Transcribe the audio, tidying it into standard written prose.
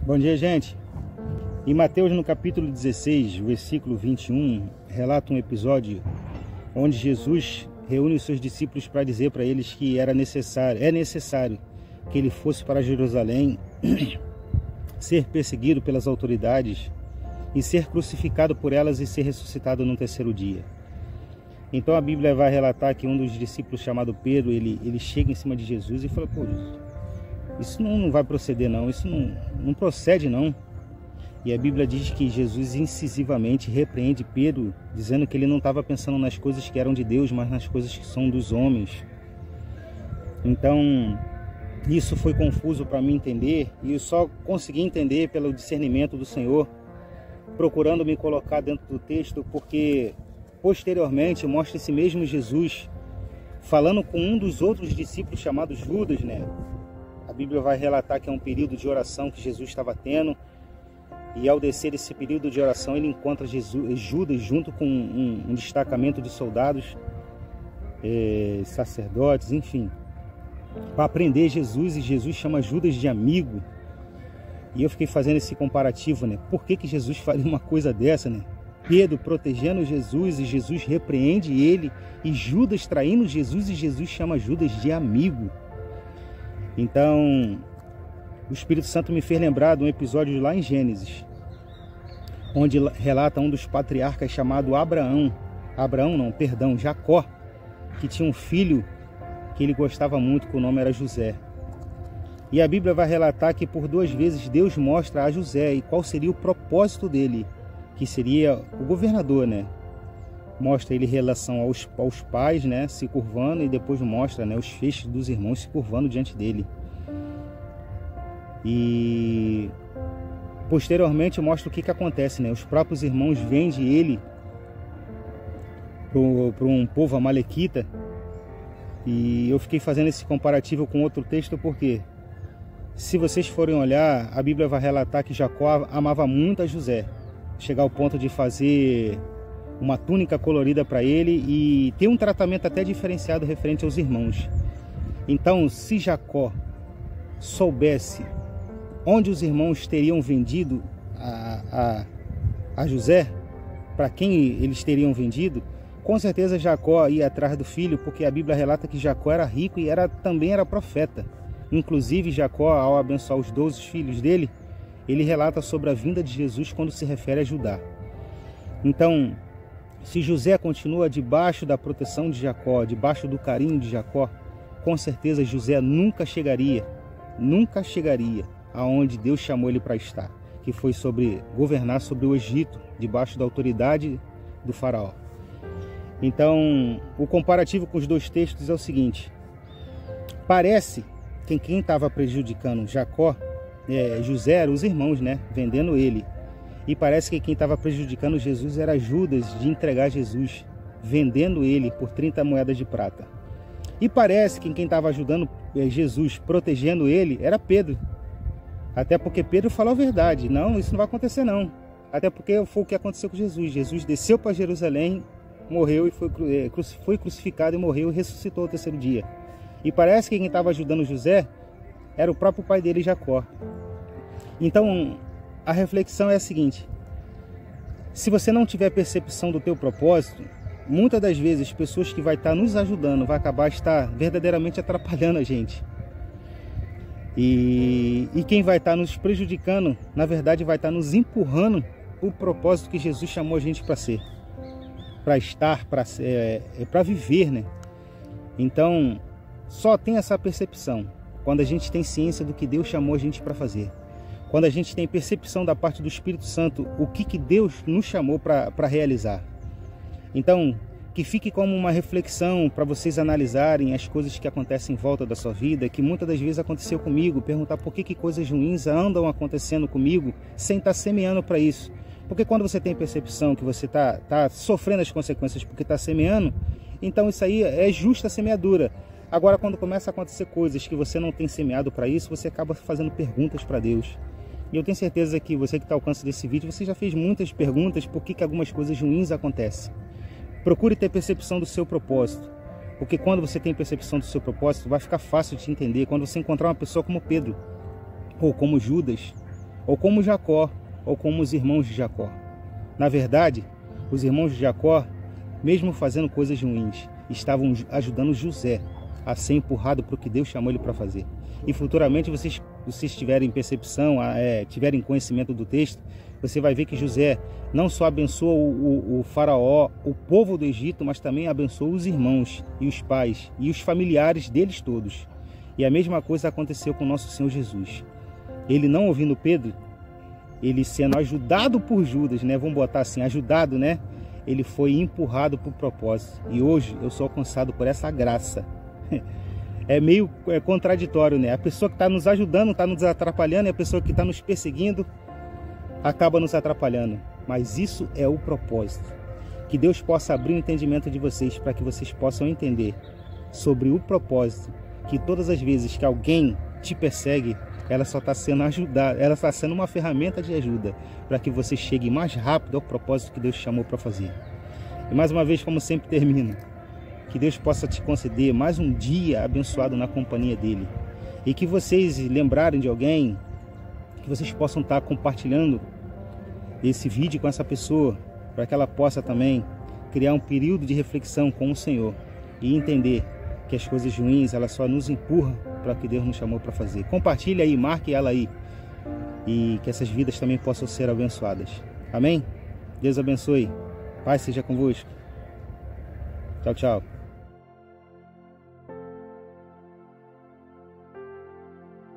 Bom dia, gente. Em Mateus, no capítulo 16, versículo 21, relata um episódio onde Jesus reúne os seus discípulos para dizer para eles que é necessário que ele fosse para Jerusalém, ser perseguido pelas autoridades e ser crucificado por elas e ser ressuscitado no terceiro dia. Então a Bíblia vai relatar que um dos discípulos, chamado Pedro, ele chega em cima de Jesus e fala: pô, isso não vai proceder não, isso não procede não. E a Bíblia diz que Jesus incisivamente repreende Pedro, dizendo que ele não estava pensando nas coisas que eram de Deus, mas nas coisas que são dos homens. Então isso foi confuso para mim entender, e eu só consegui entender pelo discernimento do Senhor, procurando me colocar dentro do texto, porque posteriormente mostra esse mesmo Jesus falando com um dos outros discípulos chamado Judas, né? A Bíblia vai relatar que é um período de oração que Jesus estava tendo, e ao descer esse período de oração ele encontra Judas junto com um destacamento de soldados, sacerdotes, enfim, para prender Jesus, e Jesus chama Judas de amigo. E eu fiquei fazendo esse comparativo, né? Por que Jesus faria uma coisa dessa, né? Pedro protegendo Jesus e Jesus repreende ele, e Judas traindo Jesus e Jesus chama Judas de amigo. Então o Espírito Santo me fez lembrar de um episódio lá em Gênesis, onde relata um dos patriarcas chamado Jacó, que tinha um filho que ele gostava muito, que o nome era José. E a Bíblia vai relatar que por 2 vezes Deus mostra a José e qual seria o propósito dele, que seria o governador, né? Mostra ele em relação aos pais, né, se curvando, e depois mostra, né, os feixes dos irmãos se curvando diante dele. E posteriormente mostra o que acontece, né? Os próprios irmãos vendem ele para um povo amalequita. E eu fiquei fazendo esse comparativo com outro texto porque, se vocês forem olhar, a Bíblia vai relatar que Jacó amava muito a José, chegar ao ponto de fazer uma túnica colorida para ele e ter um tratamento até diferenciado referente aos irmãos. Então, se Jacó soubesse onde os irmãos teriam vendido a José, para quem eles teriam vendido, com certeza Jacó ia atrás do filho, porque a Bíblia relata que Jacó era rico e também era profeta. Inclusive Jacó, ao abençoar os 12 filhos dele, ele relata sobre a vinda de Jesus quando se refere a Judá. Então, se José continua debaixo da proteção de Jacó, debaixo do carinho de Jacó, com certeza José nunca chegaria aonde Deus chamou ele para estar, que foi governar sobre o Egito, debaixo da autoridade do faraó. Então, o comparativo com os 2 textos é o seguinte: parece que quem estava prejudicando José eram os irmãos, né, vendendo ele. E parece que quem estava prejudicando Jesus era Judas, de entregar Jesus, vendendo ele por 30 moedas de prata. E parece que quem estava ajudando Jesus, protegendo ele, era Pedro. Até porque Pedro falou a verdade: não, isso não vai acontecer não. Até porque foi o que aconteceu com Jesus. Jesus desceu para Jerusalém, morreu e foi crucificado e morreu e ressuscitou no terceiro dia. E parece que quem estava ajudando José era o próprio pai dele, Jacó. Então a reflexão é a seguinte: se você não tiver percepção do teu propósito, muitas das vezes pessoas que vai estar nos ajudando vai acabar verdadeiramente atrapalhando a gente. E quem vai estar nos prejudicando, na verdade vai estar nos empurrando o propósito que Jesus chamou a gente para ser, para estar, para viver, né? Então, só tem essa percepção quando a gente tem ciência do que Deus chamou a gente para fazer. Quando a gente tem percepção da parte do Espírito Santo, o que Deus nos chamou para realizar. Então, que fique como uma reflexão para vocês analisarem as coisas que acontecem em volta da sua vida, que muitas das vezes aconteceu comigo, perguntar por que coisas ruins andam acontecendo comigo sem estar semeando para isso. Porque quando você tem percepção que você está sofrendo as consequências porque está semeando, então isso aí é justa semeadura. Agora, quando começa a acontecer coisas que você não tem semeado para isso, você acaba fazendo perguntas para Deus. E eu tenho certeza que você que está ao alcance desse vídeo, você já fez muitas perguntas por que algumas coisas ruins acontecem. Procure ter percepção do seu propósito, porque quando você tem percepção do seu propósito, vai ficar fácil de entender. Quando você encontrar uma pessoa como Pedro, ou como Judas, ou como Jacó, ou como os irmãos de Jacó. Na verdade, os irmãos de Jacó, mesmo fazendo coisas ruins, estavam ajudando José a ser empurrado para o que Deus chamou ele para fazer. E futuramente, vocês tiverem percepção, tiverem conhecimento do texto, você vai ver que José não só abençoou o faraó, o povo do Egito, mas também abençoou os irmãos e os pais e os familiares deles todos. E a mesma coisa aconteceu com nosso Senhor Jesus. Ele não ouvindo Pedro, ele sendo ajudado por Judas, né? Vamos botar assim, ajudado, né? Ele foi empurrado para o propósito. E hoje eu sou alcançado por essa graça. É meio contraditório, né? A pessoa que está nos ajudando está nos atrapalhando, e a pessoa que está nos perseguindo acaba nos atrapalhando. Mas isso é o propósito. Que Deus possa abrir o entendimento de vocês para que vocês possam entender sobre o propósito. Que todas as vezes que alguém te persegue, ela só está sendo ajudada, ela está sendo uma ferramenta de ajuda para que você chegue mais rápido ao propósito que Deus te chamou para fazer. E mais uma vez, como sempre termino, que Deus possa te conceder mais um dia abençoado na companhia dele. E que vocês lembrarem de alguém, que vocês possam estar compartilhando esse vídeo com essa pessoa, para que ela possa também criar um período de reflexão com o Senhor e entender que as coisas ruins, elas só nos empurram para o que Deus nos chamou para fazer. Compartilhe aí, marque ela aí, e que essas vidas também possam ser abençoadas. Amém? Deus abençoe. Paz seja convosco. Tchau, tchau.